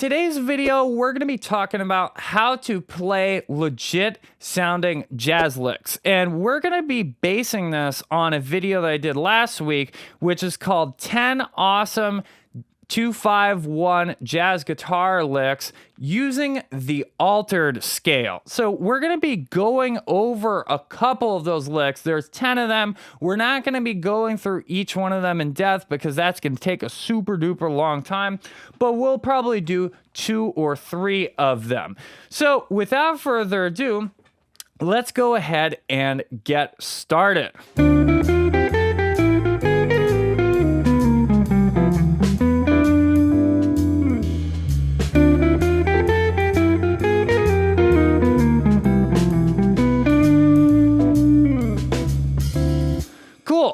today's video, we're going to be talking about how to play legit sounding jazz licks. And we're going to be basing this on a video that I did last week, which is called 10 Awesome 2-5-1 Jazz Guitar Licks using the altered scale. So we're going to be going over a couple of those licks. There's 10 of them. We're not going to be going through each one of them in depth because that's going to take a super duper long time, but we'll probably do 2 or 3 of them. So without further ado, let's go ahead and get started.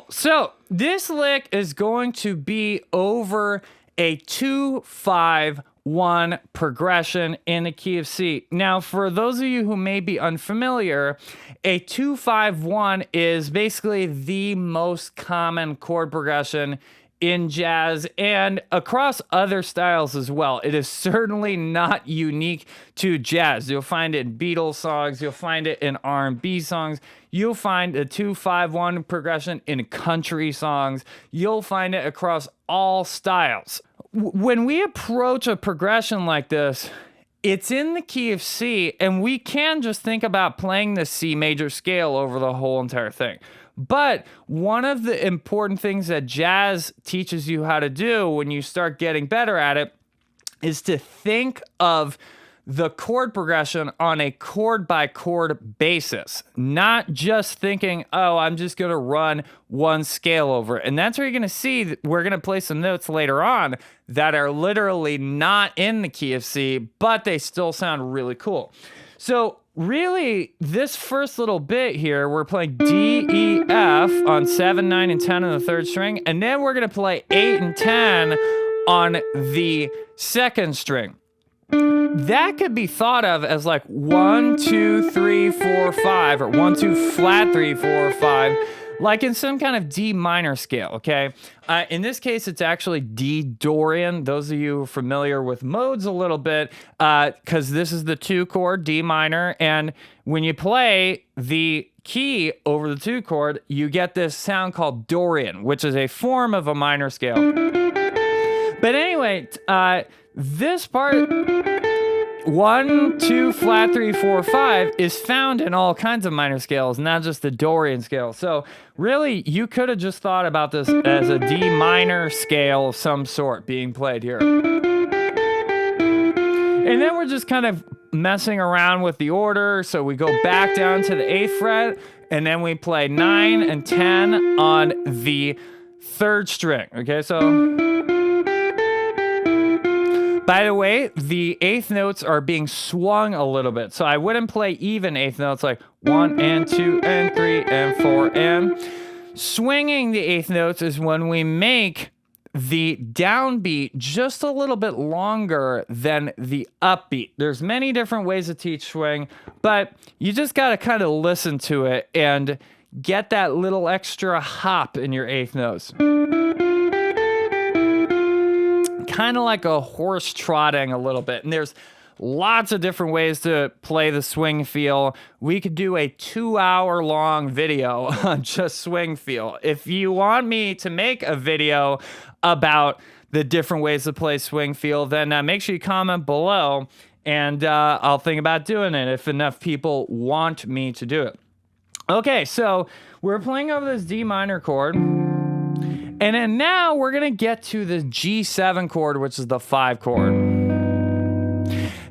So this lick is going to be over a 2-5-1 progression in the key of C. Now, for those of you who may be unfamiliar, a 2-5-1 is basically the most common chord progression in jazz and across other styles as well. It is certainly not unique to jazz. You'll find it in Beatles songs, you'll find it in R&B songs, you'll find a 2-5-1 progression in country songs, you'll find it across all styles. When we approach a progression like this, it's in the key of C, and we can just think about playing the C major scale over the whole entire thing. But one of the important things that jazz teaches you how to do when you start getting better at it is to think of the chord progression on a chord by chord basis, not just thinking, oh, I'm just going to run one scale over it. And that's where you're going to see that we're going to play some notes later on that are literally not in the key of C, but they still sound really cool. So really, this first little bit here, we're playing D, E, F on 7, 9, and 10 on the 3rd string, and then we're going to play 8 and 10 on the 2nd string. That could be thought of as like 1, 2, 3, 4, 5, or 1, 2, flat 3, 4, 5, like in some kind of D minor scale, okay? In this case, it's actually D Dorian. Those of you familiar with modes a little bit, because this is the 2 chord, D minor, and when you play the key over the 2 chord, you get this sound called Dorian, which is a form of a minor scale. But anyway, this part, 1, 2, flat 3, 4, 5 is found in all kinds of minor scales, not just the Dorian scale. So really, you could have just thought about this as a D minor scale of some sort being played here. And then we're just kind of messing around with the order. So we go back down to the 8th fret, and then we play 9 and 10 on the 3rd string. Okay, so by the way, the 8th notes are being swung a little bit. So I wouldn't play even 8th notes like 1 and 2 and 3 and 4 and. Swinging the 8th notes is when we make the downbeat just a little bit longer than the upbeat. There's many different ways to teach swing, but you just got to kind of listen to it and get that little extra hop in your 8th notes. Kind of like a horse trotting a little bit. And there's lots of different ways to play the swing feel. We could do a 2-hour-long video on just swing feel. If you want me to make a video about the different ways to play swing feel, then make sure you comment below, and I'll think about doing it if enough people want me to do it. Okay, so we're playing over this D minor chord. And then now we're going to get to the G7 chord, which is the 5 chord.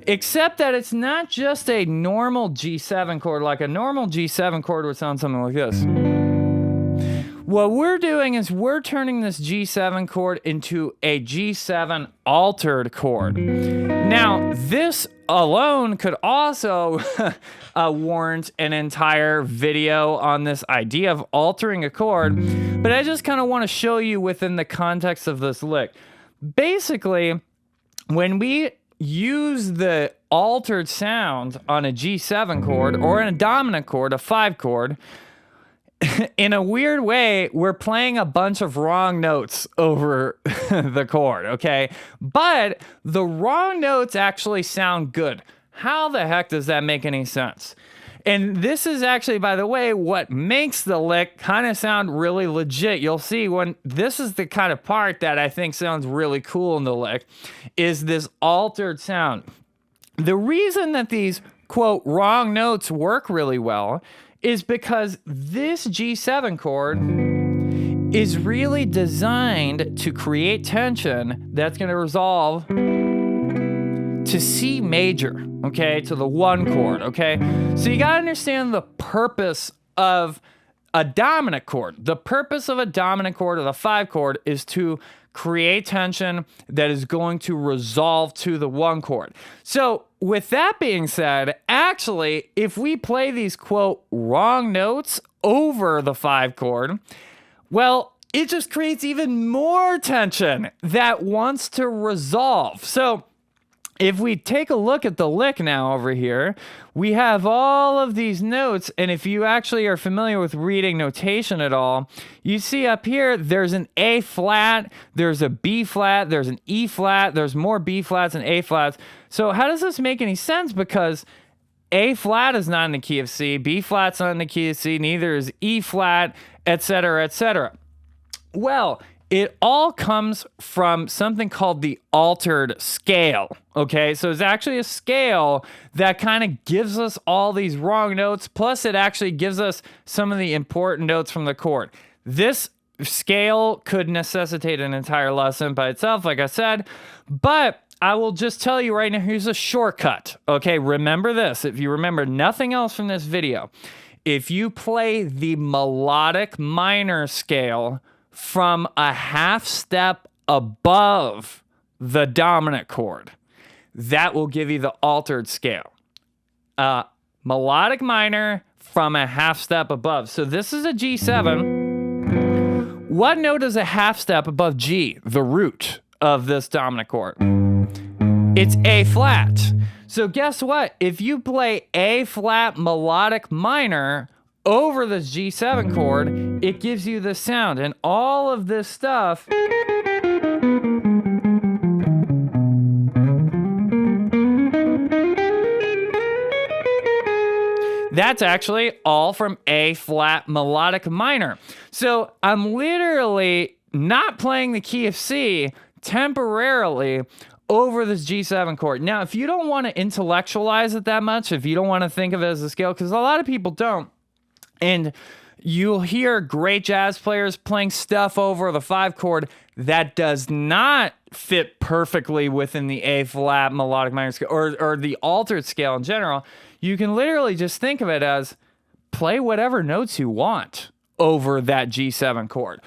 Except that it's not just a normal G7 chord. Like a normal G7 chord would sound something like this. What we're doing is we're turning this G7 chord into a G7 altered chord. Now, this alone could also warrant an entire video on this idea of altering a chord, but I just kind of want to show you within the context of this lick. Basically, when we use the altered sound on a G7 chord or in a dominant chord, a 5 chord, in a weird way, we're playing a bunch of wrong notes over the chord, okay? But the wrong notes actually sound good. How the heck does that make any sense? And this is actually, by the way, what makes the lick kind of sound really legit. You'll see when this is the kind of part that I think sounds really cool in the lick, is this altered sound. The reason that these, quote, wrong notes work really well is because this G7 chord is really designed to create tension that's going to resolve to C major, okay, to the 1 chord, okay? So you got to understand the purpose of a dominant chord. The purpose of a dominant chord or the 5 chord is to create tension that is going to resolve to the 1 chord. So with that being said, actually, if we play these, quote, wrong notes over the 5 chord, well, it just creates even more tension that wants to resolve. So if we take a look at the lick now over here, we have all of these notes, and if you actually are familiar with reading notation at all, you see up here, there's an A flat, there's a B flat, there's an E flat, there's more B flats and A flats. So how does this make any sense? Because A flat is not in the key of C, B flat's not in the key of C, neither is E flat, etc., etc. Well, it all comes from something called the altered scale, okay? So it's actually a scale that kind of gives us all these wrong notes, plus it actually gives us some of the important notes from the chord. This scale could necessitate an entire lesson by itself, like I said, but I will just tell you right now, here's a shortcut, okay? Remember this, if you remember nothing else from this video, if you play the melodic minor scale from a half step above the dominant chord, that will give you the altered scale. Melodic minor from a half step above. So this is a G7. What note is a half step above G, the root of this dominant chord? It's A flat. So guess what? If you play A flat melodic minor over this G7 chord, it gives you the sound. And all of this stuff that's actually all from A flat melodic minor. So I'm literally not playing the key of C temporarily over this G7 chord. Now, if you don't want to intellectualize it that much, if you don't want to think of it as a scale, because a lot of people don't, and you'll hear great jazz players playing stuff over the 5 chord that does not fit perfectly within the A flat melodic minor scale or the altered scale in general. You can literally just think of it as play whatever notes you want over that G7 chord.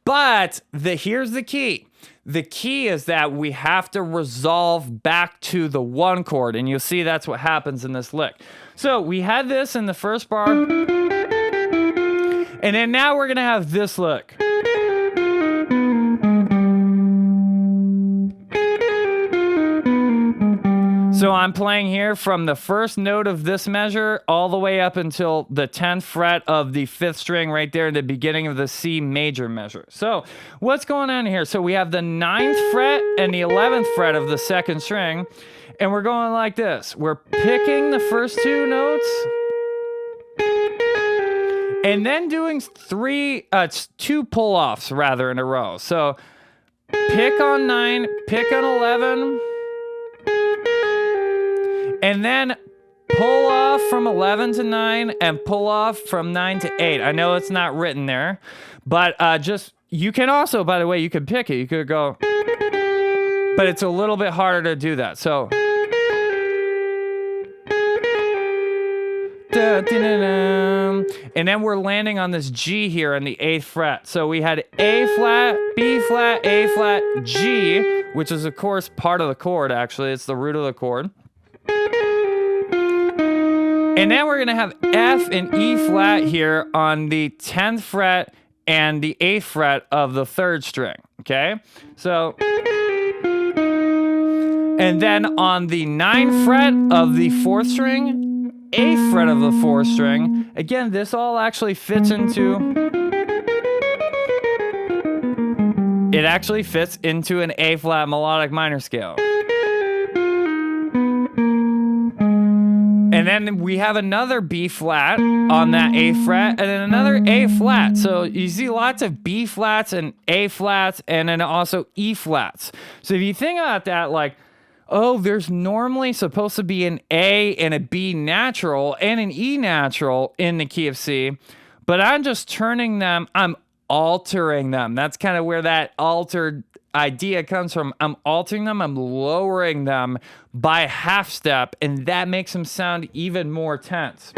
But here's the key. The key is that we have to resolve back to the 1 chord, and you'll see that's what happens in this lick. So we had this in the first bar, and then now we're gonna have this lick. So I'm playing here from the first note of this measure all the way up until the 10th fret of the 5th string right there in the beginning of the C major measure. So what's going on here? So we have the 9th fret and the 11th fret of the 2nd string, and we're going like this. We're picking the first 2 notes and then doing 2 pull-offs rather in a row. So pick on 9, pick on 11, and then pull off from 11 to 9 and pull off from 9 to 8. I know it's not written there, but you can also, by the way, you could pick it. You could go, but it's a little bit harder to do that. So, and then we're landing on this G here on the 8th fret. So we had A flat, B flat, A flat, G, which is of course part of the chord actually. It's the root of the chord. And then we're gonna have F and E flat here on the 10th fret and the 8th fret of the 3rd string, okay? So, and then on the 9th fret of the 4th string, 8th fret of the 4th string, Again, this all actually fits into... It actually fits into an A-flat melodic minor scale. And then we have another B-flat on that A-fret, and then another A-flat. So you see lots of B-flats and A-flats, and then also E-flats. So if you think about that, like, oh, there's normally supposed to be an A and a B natural and an E natural in the key of C, but I'm just turning them, I'm altering them. That's kind of where that altered idea comes from. I'm altering them, I'm lowering them by a half step, and that makes them sound even more tense.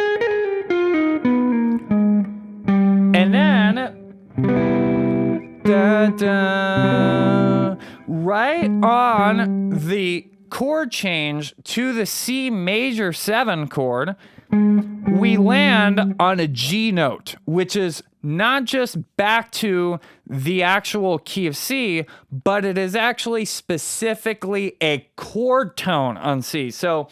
And then, right on the chord change to the C major 7 chord, we land on a G note, which is not just back to the actual key of C, but it is actually specifically a chord tone on C. So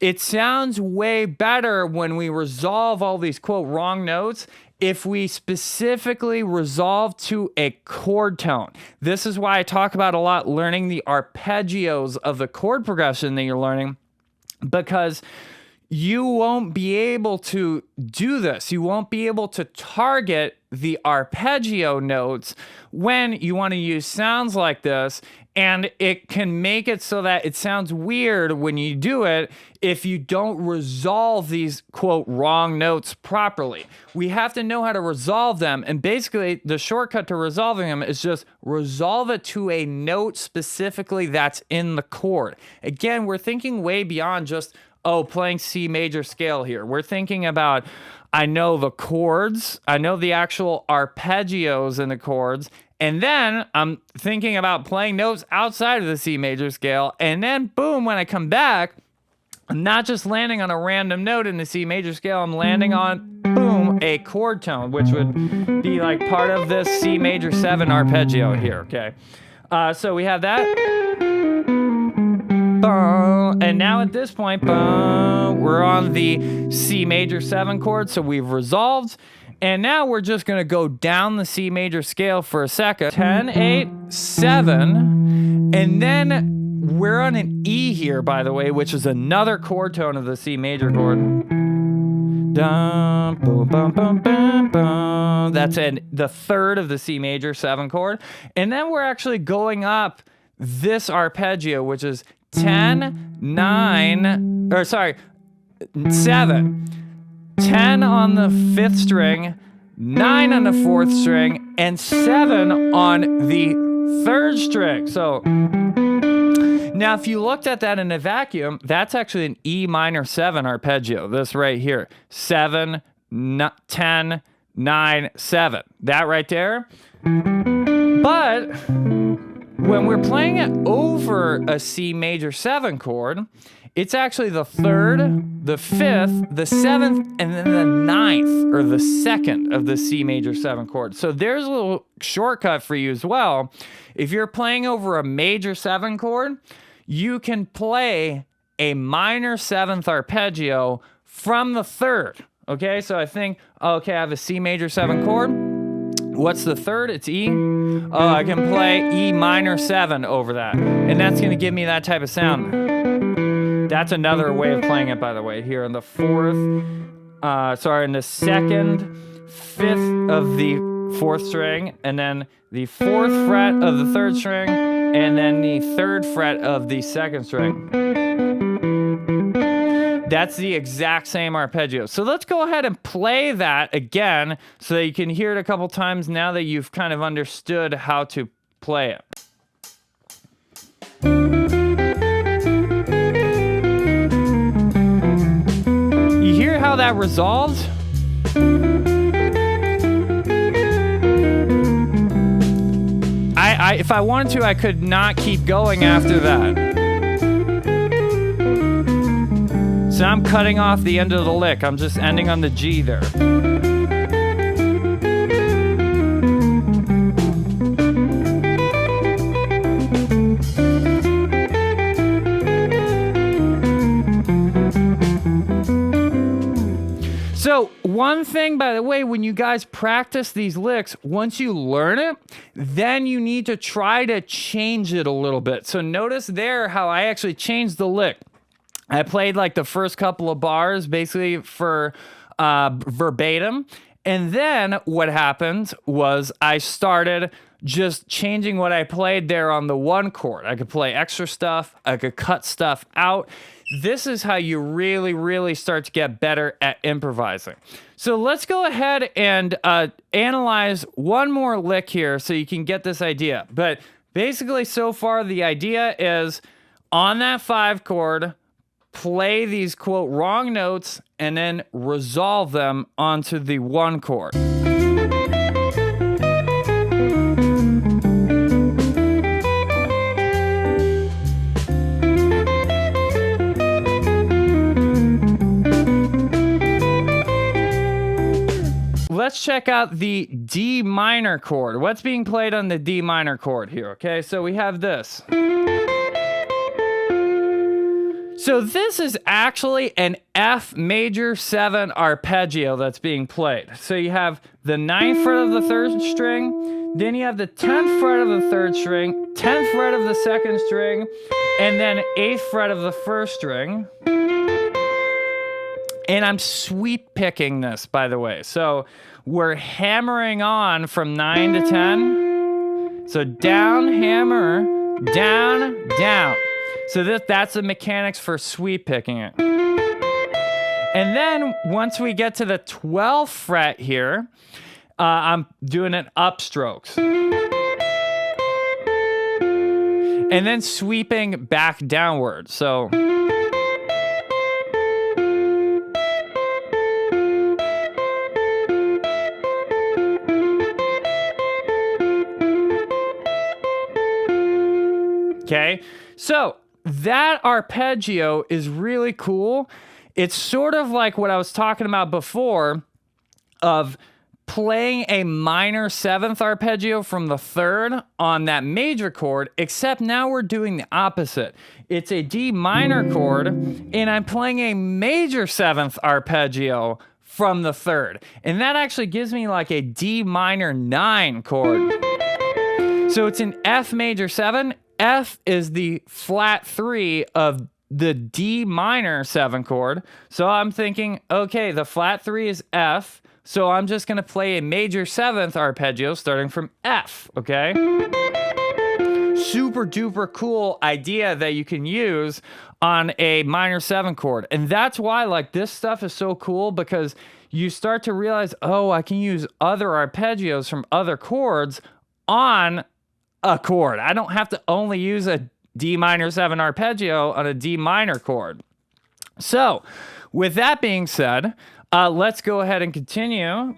it sounds way better when we resolve all these, quote, wrong notes if we specifically resolve to a chord tone. This is why I talk about a lot learning the arpeggios of the chord progression that you're learning, because you won't be able to do this. You won't be able to target the arpeggio notes when you want to use sounds like this, and it can make it so that it sounds weird when you do it if you don't resolve these, quote, wrong notes properly. We have to know how to resolve them, and basically the shortcut to resolving them is just resolve it to a note specifically that's in the chord. Again, we're thinking way beyond just, oh, playing C major scale here. We're thinking about, I know the chords, I know the actual arpeggios in the chords, and then I'm thinking about playing notes outside of the C major scale, and then boom, when I come back, I'm not just landing on a random note in the C major scale, I'm landing on, boom, a chord tone, which would be like part of this C major 7 arpeggio here, okay? So we have that. And now at this point, we're on the C major 7 chord, so we've resolved. And now we're just going to go down the C major scale for a second. 10, 8, 7. And then we're on an E here, by the way, which is another chord tone of the C major chord. Dum, boom, bum, bum, bum, bum. That's the third of the C major 7 chord. And then we're actually going up this arpeggio, which is 10, 9, or sorry, 7. 10 on the 5th string, 9 on the 4th string, and 7 on the 3rd string. So now if you looked at that in a vacuum, that's actually an E minor 7 arpeggio, this right here. 7, 10, 9, 7. That right there. But when we're playing it over a C major 7 chord, it's actually the 3rd, the 5th, the 7th, and then the 9th, or the 2nd of the C major 7 chord. So there's a little shortcut for you as well. If you're playing over a major 7 chord, you can play a minor 7th arpeggio from the 3rd. Okay, so I think, okay, I have a C major 7 chord. What's the 3rd? It's E. Oh, I can play E minor 7 over that. And that's going to give me that type of sound. That's another way of playing it, by the way. Here in the 4th, in the 2nd, 5th of the 4th string, and then the 4th fret of the 3rd string, and then the 3rd fret of the 2nd string. That's the exact same arpeggio. So let's go ahead and play that again so that you can hear it a couple times now that you've kind of understood how to play it. You hear how that resolves? If I wanted to, I could not keep going after that. So I'm cutting off the end of the lick. I'm just ending on the G there. So one thing, by the way, when you guys practice these licks, once you learn it, then you need to try to change it a little bit. So notice there how I actually changed the lick. I played like the first couple of bars basically for verbatim. And then what happened was I started just changing what I played there on the one chord. I could play extra stuff. I could cut stuff out. This is how you really, really start to get better at improvising. So let's go ahead and analyze one more lick here so you can get this idea. But basically so far the idea is on that 5 chord, play these quote wrong notes and then resolve them onto the 1 chord. Let's check out the D minor chord. What's being played on the D minor chord here? Okay, so we have this. So this is actually an F major 7 arpeggio that's being played. So you have the 9th fret of the 3rd string, then you have the 10th fret of the 3rd string, 10th fret of the 2nd string, and then 8th fret of the 1st string. And I'm sweep picking this, by the way. So we're hammering on from 9 to 10. So down, hammer, down, down. So that's the mechanics for sweep picking it. And then once we get to the 12th fret here, I'm doing it upstrokes. And then sweeping back downward. So okay, so that arpeggio is really cool. It's sort of like what I was talking about before of playing a minor 7th arpeggio from the 3rd on that major chord, except now we're doing the opposite. It's a D minor chord, and I'm playing a major 7th arpeggio from the 3rd. And that actually gives me like a D minor 9 chord. So it's an F major 7. F is the flat 3 of the D minor 7 chord. So I'm thinking, okay, the flat 3 is F. So I'm just going to play a major 7th arpeggio starting from F, okay? Super duper cool idea that you can use on a minor 7 chord. And that's why like this stuff is so cool, because you start to realize, oh, I can use other arpeggios from other chords on a chord. I don't have to only use a D minor 7 arpeggio on a D minor chord. So with that being said, let's go ahead and continue.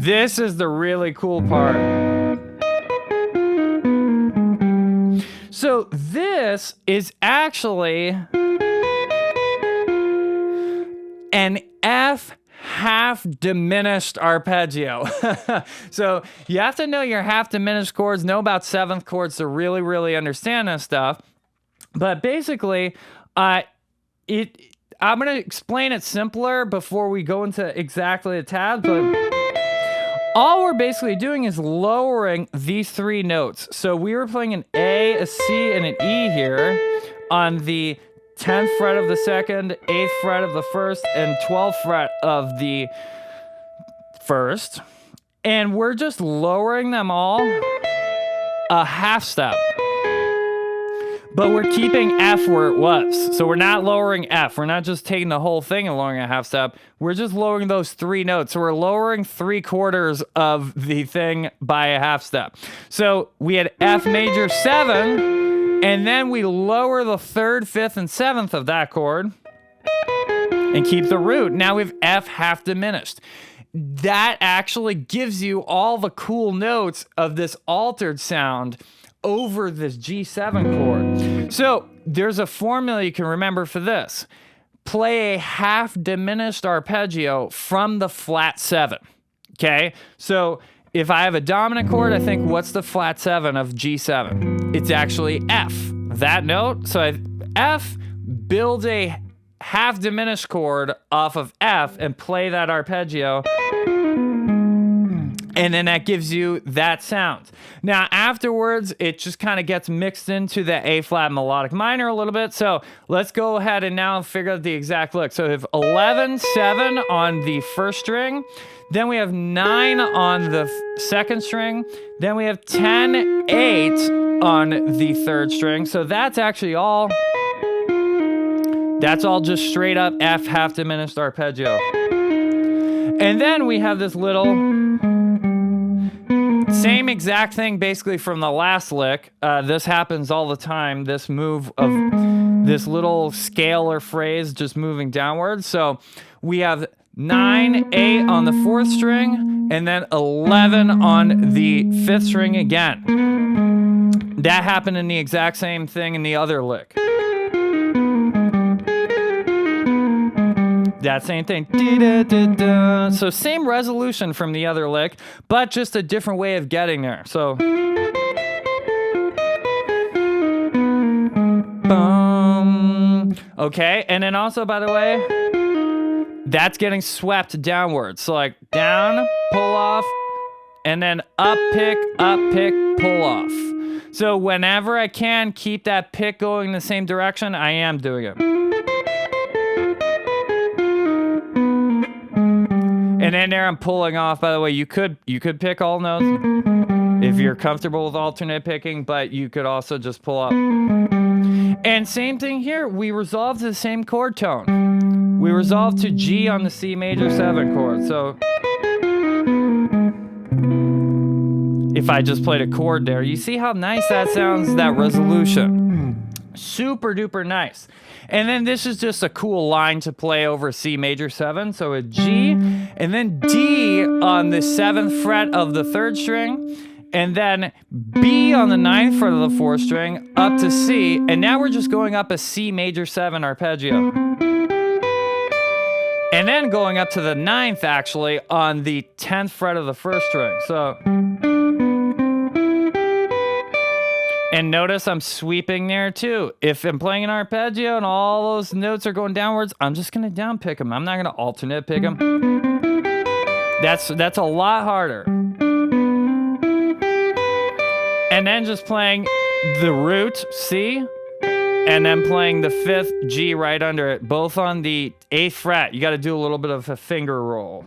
This is the really cool part. So this is actually an F half diminished arpeggio. So you have to know your half diminished chords, know about 7th chords to really, really understand this stuff. But basically, I'm going to explain it simpler before we go into exactly the tabs, but all we're basically doing is lowering these 3 notes. So we were playing an A, a C, and an E here on the 10th fret of the 2nd, 8th fret of the 1st, and 12th fret of the 1st. And we're just lowering them all a half step. But we're keeping F where it was. So we're not lowering F. We're not just taking the whole thing and lowering a half step. We're just lowering those 3 notes. So we're lowering 3/4 of the thing by a half step. So we had F major 7. And then we lower the 3rd, 5th, and 7th of that chord and keep the root. Now we have F half diminished. That actually gives you all the cool notes of this altered sound over this G7 chord. So there's a formula you can remember for this. Play a half diminished arpeggio from the flat 7. Okay? So if I have a dominant chord, I think, what's the flat 7 of G7? It's actually F, that note. So F build a half diminished chord off of F and play that arpeggio. And then that gives you that sound. Now, afterwards, it just kind of gets mixed into the A flat melodic minor a little bit. So let's go ahead and now figure out the exact lick. So we have 11, 7 on the first string. Then we have 9 on the second string. Then we have 10, 8 on the third string. So that's actually all. That's all just straight up F half diminished arpeggio. And then we have this little same exact thing basically from the last lick. This happens all the time, this move of this little scale or phrase just moving downwards. So we have 9, 8 on the fourth string, and then 11 on the fifth string again. That happened in the exact same thing in the other lick. That same thing. So same resolution from the other lick, but just a different way of getting there. So. Okay, and then also, by the way, that's getting swept downwards. So like down, pull off, and then up, pick, pull off. So whenever I can keep that pick going in the same direction, I am doing it. And then there I'm pulling off. By the way, you could pick all notes if you're comfortable with alternate picking, but you could also just pull up. And same thing here. We resolve to the same chord tone. We resolve to G on the C major 7 chord. So if I just played a chord there, you see how nice that sounds, that resolution. Super duper nice. And then this is just a cool line to play over C major 7. So a G, and then D on the 7th fret of the 3rd string, and then B on the 9th fret of the 4th string, up to C, and now we're just going up a C major 7 arpeggio. And then going up to the 9th actually on the 10th fret of the 1st string. So. And notice I'm sweeping there too. If I'm playing an arpeggio and all those notes are going downwards, I'm just gonna down pick them. I'm not gonna alternate pick them. That's a lot harder. And then just playing the root C, and then playing the 5th G right under it, both on the 8th fret. You gotta do a little bit of a finger roll.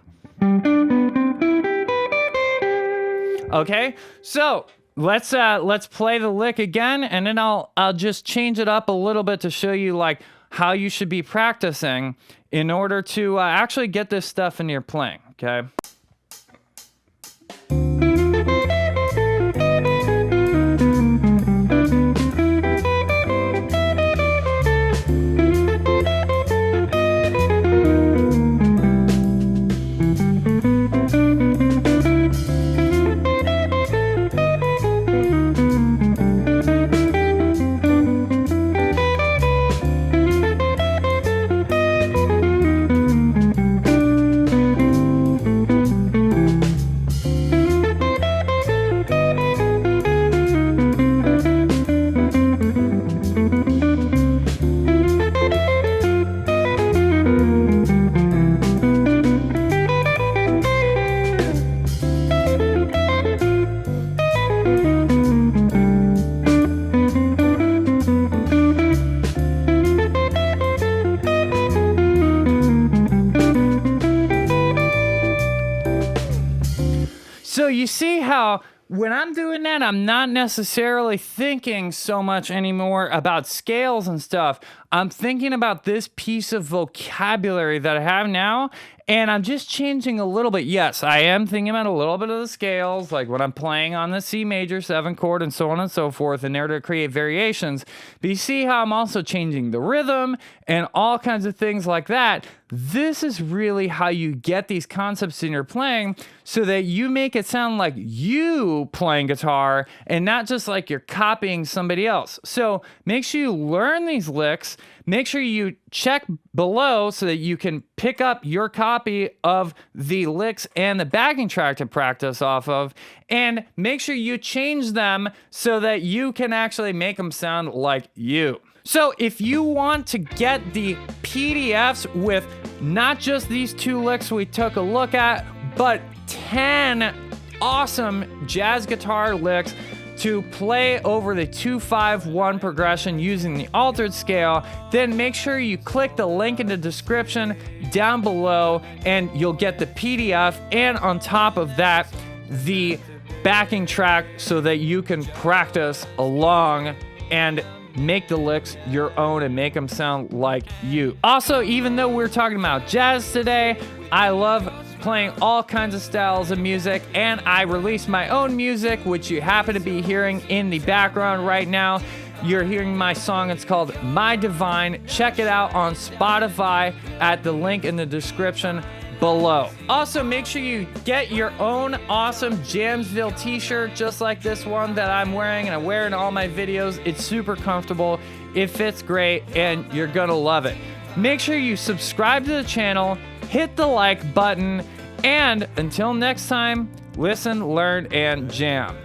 Okay, so let's play the lick again, and then I'll just change it up a little bit to show you like how you should be practicing in order to actually get this stuff in your playing, okay? So you see how when I'm doing that, I'm not necessarily thinking so much anymore about scales and stuff. I'm thinking about this piece of vocabulary that I have now, and I'm just changing a little bit. Yes, I am thinking about a little bit of the scales, like when I'm playing on the C major 7 chord and so on and so forth, in order to create variations. But you see how I'm also changing the rhythm and all kinds of things like that. This is really how you get these concepts in your playing so that you make it sound like you playing guitar and not just like you're copying somebody else. So make sure you learn these licks. Make sure you check below so that you can pick up your copy of the licks and the backing track to practice off of, and make sure you change them so that you can actually make them sound like you. So if you want to get the PDFs with not just these 2 licks we took a look at, but 10 awesome jazz guitar licks to play over the 2-5-1 progression using the altered scale, then make sure you click the link in the description down below and you'll get the PDF, and on top of that, the backing track so that you can practice along and make the licks your own and make them sound like you. Also, even though we're talking about jazz today, I love playing all kinds of styles of music, and I release my own music, which you happen to be hearing in the background right now. You're hearing my song. It's called My Divine. Check it out on Spotify at the link in the description below. Also, make sure you get your own awesome Jamsville t-shirt, just like this one that I'm wearing, and I wear in all my videos. It's super comfortable, it fits great, and you're gonna love it. Make sure you subscribe to the channel, hit the like button, and until next time, listen, learn, and jam.